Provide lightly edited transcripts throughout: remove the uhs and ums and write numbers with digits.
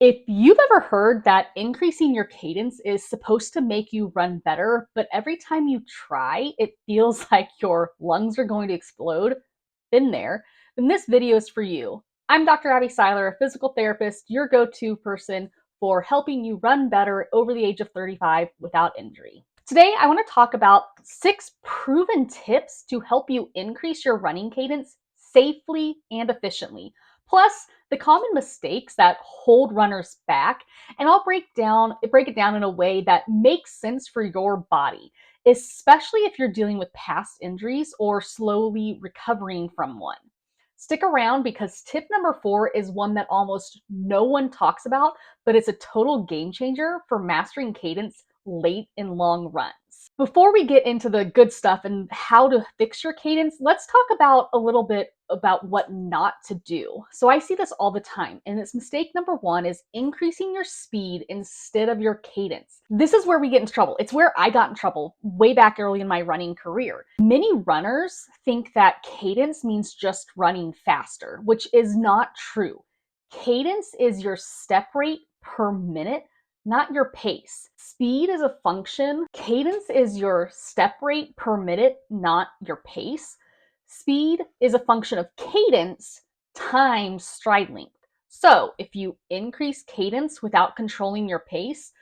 If you've ever heard that increasing your cadence is supposed to make you run better, but every time you try, it feels like your lungs are going to explode, been there, then this video is for you. I'm Dr. Abby Seiler, a physical therapist, your go-to person for helping you run better over the age of 35 without injury. Today, I want to talk about 6 proven tips to help you increase your running cadence safely and efficiently. Plus, the common mistakes that hold runners back, and I'll break it down in a way that makes sense for your body, especially if you're dealing with past injuries or slowly recovering from one. Stick around because tip number 4 is one that almost no one talks about, but it's a total game changer for mastering cadence late in long runs. Before we get into the good stuff and how to fix your cadence, let's talk about a little bit about what not to do. So I see this all the time, and it's mistake number 1 is increasing your speed instead of your cadence. This is where we get into trouble. It's where I got in trouble way back early in my running career. Many runners think that cadence means just running faster, which is not true. Cadence is your step rate per minute, not your pace. Speed is a function. Cadence is your step rate per minute, not your pace. Speed is a function of cadence times stride length. So if you increase cadence without controlling your pace,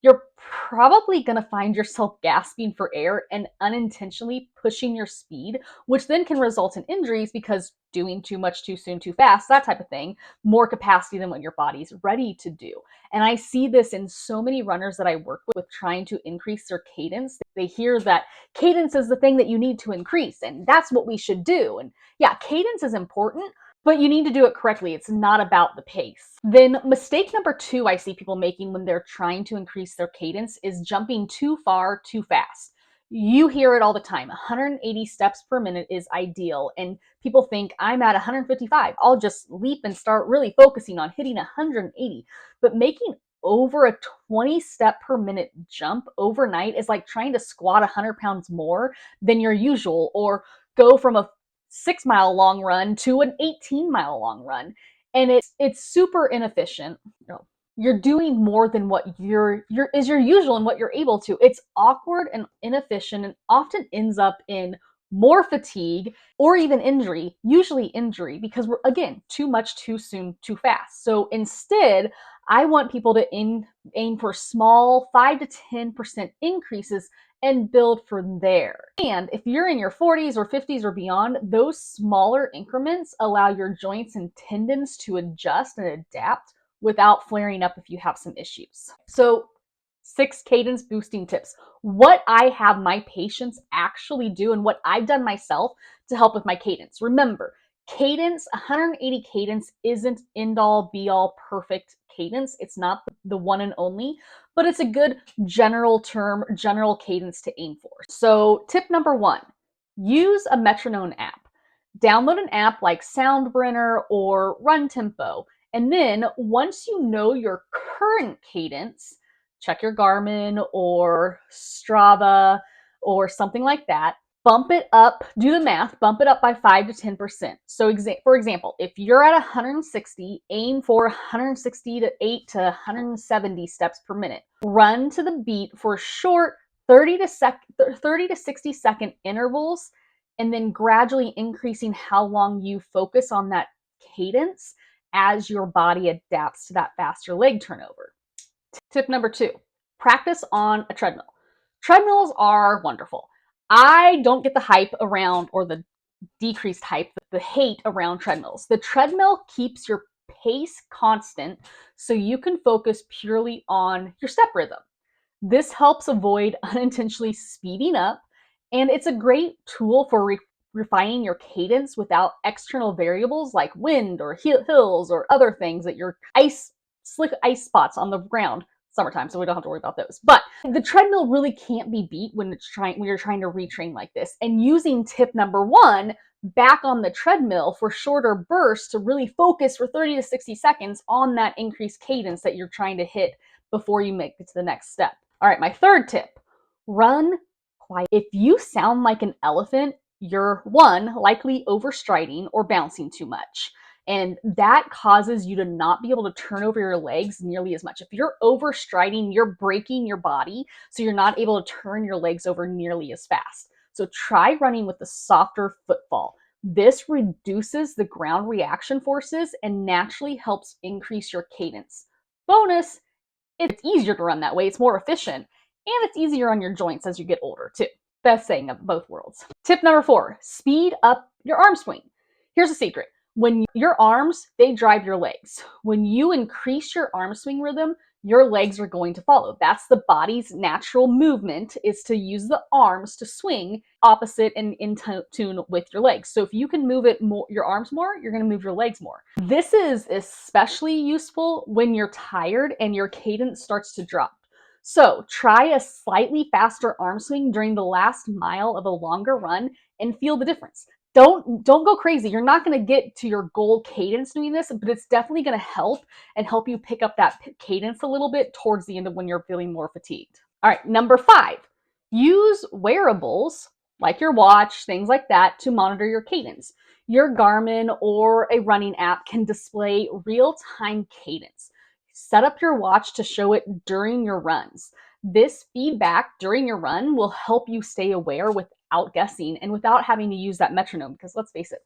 you're probably going to find yourself gasping for air and unintentionally pushing your speed, which then can result in injuries because doing too much too soon, too fast, that type of thing, more capacity than what your body's ready to do. And I see this in so many runners that I work with trying to increase their cadence. They hear that cadence is the thing that you need to increase, and that's what we should do. And yeah, cadence is important, but you need to do it correctly. It's not about the pace. Then mistake number 2 I see people making when they're trying to increase their cadence is jumping too far too fast. You hear it all the time. 180 steps per minute is ideal. And people think I'm at 155. I'll just leap and start really focusing on hitting 180. But making over a 20 step per minute jump overnight is like trying to squat 100 pounds more than your usual, or go from a 6-mile long run to an 18-mile long run. And it's super inefficient. You're doing more than what is your usual and what you're able to. It's awkward and inefficient and often ends up in more fatigue or even injury, usually injury, because we're, again, too much, too soon, too fast. So instead, I want people to aim for small 5 to 10% increases and build from there. And if you're in your 40s or 50s or beyond, those smaller increments allow your joints and tendons to adjust and adapt without flaring up if you have some issues. So 6 cadence boosting tips. What I have my patients actually do and what I've done myself to help with my cadence. Remember, cadence, 180 cadence isn't end all be all perfect cadence. It's not the one and only, but it's a good general term, general cadence to aim for. So tip number 1, use a metronome app. Download an app like Soundbrenner or Run Tempo. And then once you know your current cadence, check your Garmin or Strava or something like that, bump it up, do the math, bump it up by 5 to 10%. So for example, if you're at 160, aim for 168 to 170 steps per minute. Run to the beat for short 30 to 60 second intervals, and then gradually increasing how long you focus on that cadence as your body adapts to that faster leg turnover. Tip number 2, practice on a treadmill. Treadmills are wonderful. I don't get the hype around, or the decreased hype, the hate around treadmills. The treadmill keeps your pace constant so you can focus purely on your step rhythm. This helps avoid unintentionally speeding up, and it's a great tool for refining your cadence without external variables like wind or hills or other things that your slick ice spots on the ground. Summertime, so we don't have to worry about those. But the treadmill really can't be beat when you're trying to retrain like this. And using tip number 1, back on the treadmill for shorter bursts to really focus for 30 to 60 seconds on that increased cadence that you're trying to hit before you make it to the next step. All right, my 3rd tip, run quiet. If you sound like an elephant, you're 1, likely overstriding or bouncing too much. And that causes you to not be able to turn over your legs nearly as much. If you're overstriding, you're breaking your body, so you're not able to turn your legs over nearly as fast. So try running with a softer footfall. This reduces the ground reaction forces and naturally helps increase your cadence. Bonus, it's easier to run that way, it's more efficient, and it's easier on your joints as you get older too. Best saying of both worlds. Tip number 4, speed up your arm swing. Here's a secret. When your arms, they drive your legs. When you increase your arm swing rhythm, your legs are going to follow. That's the body's natural movement, is to use the arms to swing opposite and in tune with your legs. So if you can move it more, your arms more, you're going to move your legs more. This is especially useful when you're tired and your cadence starts to drop. So try a slightly faster arm swing during the last mile of a longer run and feel the difference. Don't go crazy. You're not going to get to your goal cadence doing this, but it's definitely going to help you pick up that cadence a little bit towards the end of when you're feeling more fatigued. All right, number 5, use wearables like your watch, things like that, to monitor your cadence. Your Garmin or a running app can display real-time cadence. Set up your watch to show it during your runs. This feedback during your run will help you stay aware without guessing and without having to use that metronome, because let's face it,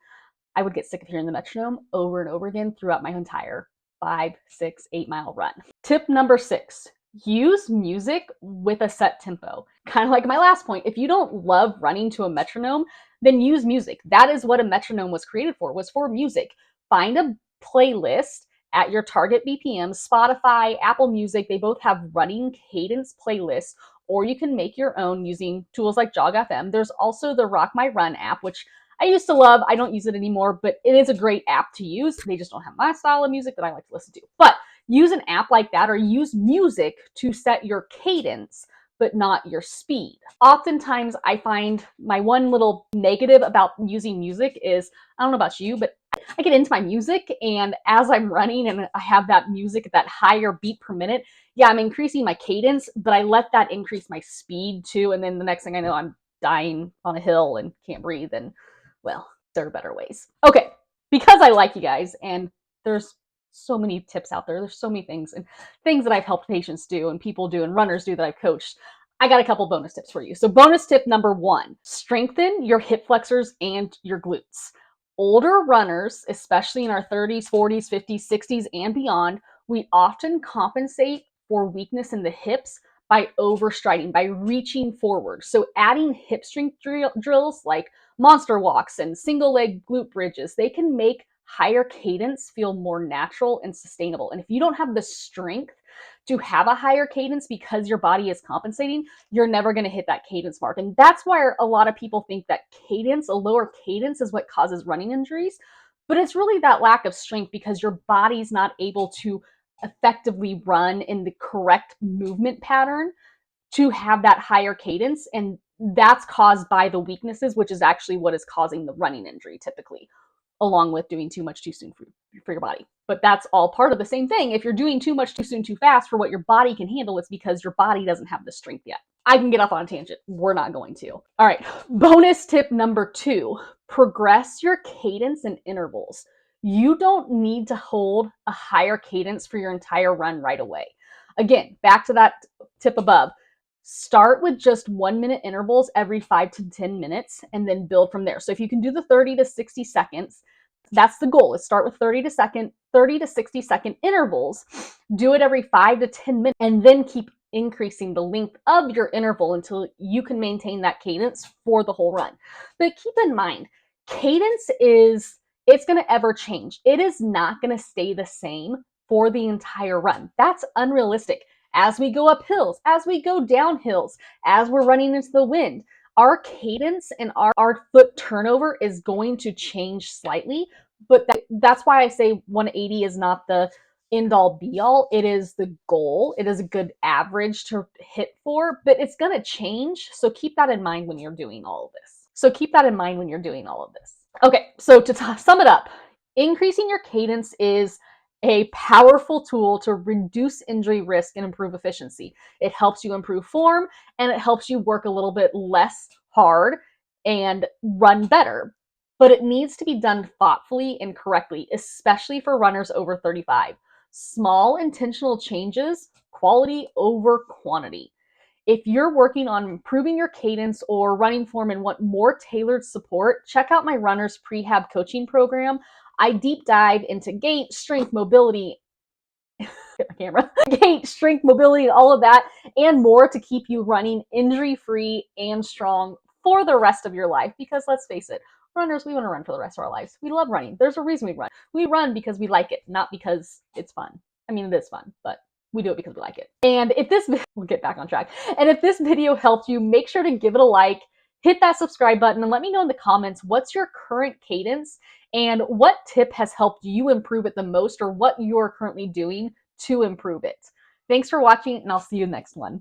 I would get sick of hearing the metronome over and over again throughout my entire 5, 6, 8 mile run. Tip number 6, use music with a set tempo. Kind of like my last point, if you don't love running to a metronome, then use music. That is what a metronome was created for, was for music. Find a playlist at your target BPM. Spotify, Apple Music, they both have running cadence playlists, or you can make your own using tools like Jog FM. There's also the Rock My Run app, which I used to love. I don't use it anymore, but it is a great app to use. They just don't have my style of music that I like to listen to. But use an app like that, or use music to set your cadence, but not your speed. Oftentimes, I find my one little negative about using music is, I don't know about you, but I get into my music, and as I'm running and I have that music at that higher beat per minute, yeah, I'm increasing my cadence, but I let that increase my speed too. And then the next thing I know, I'm dying on a hill and can't breathe. And well, there are better ways. Okay, because I like you guys, and there's so many tips out there. There's so many things and things that I've helped patients do and people do and runners do that I've coached. I got a couple bonus tips for you. So bonus tip number 1, strengthen your hip flexors and your glutes. Older runners, especially in our 30s, 40s, 50s, 60s, and beyond, we often compensate for weakness in the hips by overstriding, by reaching forward. So adding hip strength drills like monster walks and single leg glute bridges, they can make higher cadence feel more natural and sustainable. And if you don't have the strength to have a higher cadence because your body is compensating, you're never going to hit that cadence mark. And that's why a lot of people think that cadence, a lower cadence, is what causes running injuries. But it's really that lack of strength because your body's not able to effectively run in the correct movement pattern to have that higher cadence. And that's caused by the weaknesses, which is actually what is causing the running injury typically, along with doing too much too soon for your body. But that's all part of the same thing. If you're doing too much too soon too fast for what your body can handle, it's because your body doesn't have the strength yet. I can get off on a tangent. We're not going to. All right, bonus tip number 2, progress your cadence in intervals. You don't need to hold a higher cadence for your entire run right away. Again, back to that tip above. Start with just 1-minute intervals every 5 to 10 minutes and then build from there. So if you can do the 30 to 60 seconds, that's the goal, is start with 30 to 60 second intervals. Do it every 5 to 10 minutes and then keep increasing the length of your interval until you can maintain that cadence for the whole run. But keep in mind, cadence it's going to ever change. It is not going to stay the same for the entire run. That's unrealistic. As we go up hills, as we go down hills, as we're running into the wind, our cadence and our foot turnover is going to change slightly. But that's why I say 180 is not the end all be all. It is the goal. It is a good average to hit for, but it's going to change. So keep that in mind when you're doing all of this. Okay, so to sum it up, increasing your cadence is a powerful tool to reduce injury risk and improve efficiency. It helps you improve form, and it helps you work a little bit less hard and run better. but it needs to be done thoughtfully and correctly, especially for runners over 35. Small intentional changes, quality over quantity. If you're working on improving your cadence or running form and want more tailored support, check out my runner's prehab coaching program. I deep dive into gait, strength, mobility, hit my camera, gait, strength, mobility, and all of that, and more to keep you running injury-free and strong for the rest of your life. Because let's face it, runners, we want to run for the rest of our lives. We love running. There's a reason we run. We run because we like it, not because it's fun. I mean, it is fun, but we do it because we like it. And if this, we'll get back on track. And if this video helped you, make sure to give it a like, hit that subscribe button, and let me know in the comments what's your current cadence and what tip has helped you improve it the most, or what you're currently doing to improve it. Thanks for watching, and I'll see you next one.